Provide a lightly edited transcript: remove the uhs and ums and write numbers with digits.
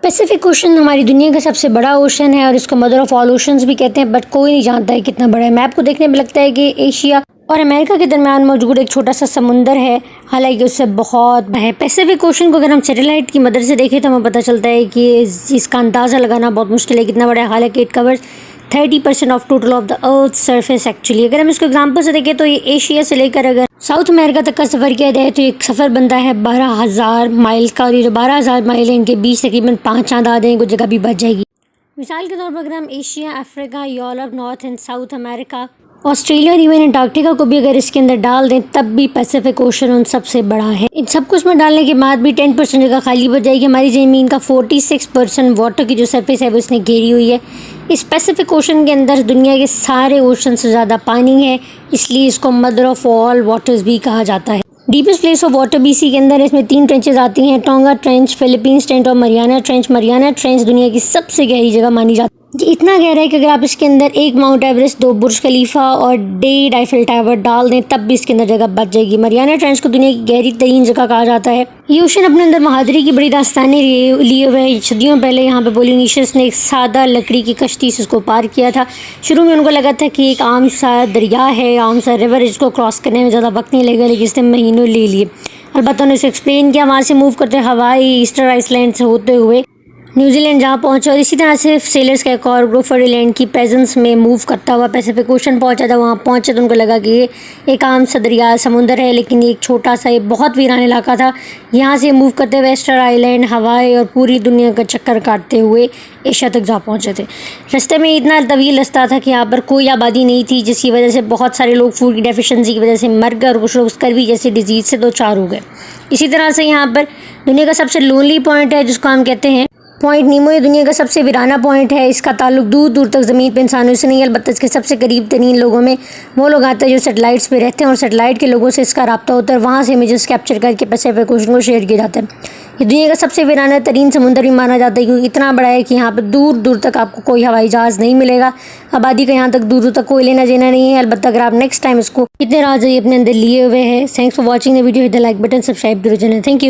Pacific ocean हमारी दुनिया का सबसे बड़ा ओशन है और इसको मदर ऑफ ऑल ओशंस भी कहते हैं, बट कोई नहीं जानता है कितना बड़ा है। मैप को देखने में लगता है कि एशिया और अमेरिका के दरमियान मौजूद एक छोटा सा समुंदर है, हालांकि उससे बहुत बड़ा है। पैसिफिक ओशन को अगर हम सैटेलाइट की मदद से देखें तो हमें पता चलता है कि इसका अंदाज़ा लगाना बहुत मुश्किल है कितना बड़ा है। हालांकि it covers 30% of total of the earth surface actually. अगर हम इसको एग्जाम्पल से देखें तो ये एशिया से लेकर अगर साउथ अमेरिका तक का सफ़र किया जाए तो एक सफ़र बनता है 12,000 माइल का, और ये जो 12,000 माइल है इनके बीच तकरीबन 5 चांद आ जाएंगे, कुछ जगह भी बच जाएगी। मिसाल के तौर पर अगर हम Asia, Africa, Europe, north and south America, Australia और इवन अंटार्कटिका को भी अगर इसके अंदर डाल दें तब भी पैसिफिक ओशन उन सबसे बड़ा है। इन सब कुछ में डालने के बाद भी 10% जगह खाली बच जाएगी। हमारी ज़मीन का 46% वाटर की जो सरफेस है वो इसने घेरी हुई है। इस पैसिफिक ओशन के अंदर दुनिया के सारे ओशन से ज़्यादा पानी है, इसलिए इसको मदर ऑफ ऑल वाटर्स भी कहा जाता है। डीपेस्ट प्लेस ऑफ वाटर भी इसी के अंदर है। इसमें 3 ट्रेंचेस आती हैं, टोंगा ट्रेंच, फिलीपींस ट्रेंच और मरियाना ट्रेंच। मरियाना ट्रेंच दुनिया की सबसे गहरी जगह मानी जाती है। ये इतना गहरा है कि अगर आप इसके अंदर एक माउंट एवरेस्ट, 2 बुर्ज खलीफा और 1.5 आईफल टावर डाल दें तब भी इसके अंदर जगह बच जाएगी। मरियाना ट्रेंच को दुनिया की गहरी तरीन जगह कहा जाता है। ये ओशन अपने अंदर महादरी की बड़ी दास्तानें लिए हुए है। सदियों पहले यहाँ पे पोलिनेशियंस ने एक सादा लकड़ी की कश्ती से उसको पार किया था। शुरू में उनको लगा था कि एक आम सा दरिया है, आम सा रिवर, इसको क्रॉस करने में ज़्यादा वक्त नहीं लगेगा, लेकिन इसने महीनों ले लिए। अलबत्ता उन्होंने इसे एक्सप्लेन किया, वहाँ से मूव करते हवाई, ईस्टर आइसलैंड से होते हुए न्यूजीलैंड जहाँ पहुँचा, और इसी तरह से सेलर्स का एक और ग्रुप फर्डिलैंड की प्रेजेंस में मूव करता हुआ पैसिफिक ओशन पहुँचा था। वहाँ पहुँचे तो उनको लगा कि ये एक आम सा दरिया समुंदर है, लेकिन ये एक छोटा सा, ये बहुत वीरान इलाका था। यहाँ से मूव करते हुए ईस्टर आइलैंड, हवाई और पूरी दुनिया का चक्कर काटते हुए एशिया तक जा पहुँचे थे। रास्ते में इतना तवील रास्ता था कि यहाँ पर कोई आबादी नहीं थी, जिसकी वजह से बहुत सारे लोग फूड की डेफिशिएंसी की वजह से मर गए और कुछ लोग स्कर्वी जैसी डिजीज़ से 2-4 हो गए। इसी तरह से यहाँ पर दुनिया का सबसे लोनली पॉइंट है जिसको हम कहते हैं पॉइंट नीमो। ये दुनिया का सबसे वीराना पॉइंट है। इसका ताल्लुक दूर दूर तक ज़मीन पे इंसानों से नहीं है, अलबत्ता इसके सबसे करीब तरीन लोगों में वो लोग आते हैं जो सैटेलाइट्स पे रहते हैं, और सैटेलाइट के लोगों से इसका रब्ता होता है। वहाँ से इमेजेस कैप्चर करके पैसिफिक ओशन को शेयर किया जाता है। ये दुनिया का सबसे वीराना तरीन समुंदर भी माना जाता है, क्योंकि इतना बड़ा है कि यहाँ पर दूर दूर तक आपको कोई हवाई जहाज़ नहीं मिलेगा। आबादी का यहाँ तक दूर दूर तक कोई लेना देना नहीं है। अलबत्ता अगर आप नेक्स्ट टाइम इसको इतने राज अपने अंदर लिए हुए हैं। Thanks for watching the video, hit the like button, subscribe to the channel. Thank you.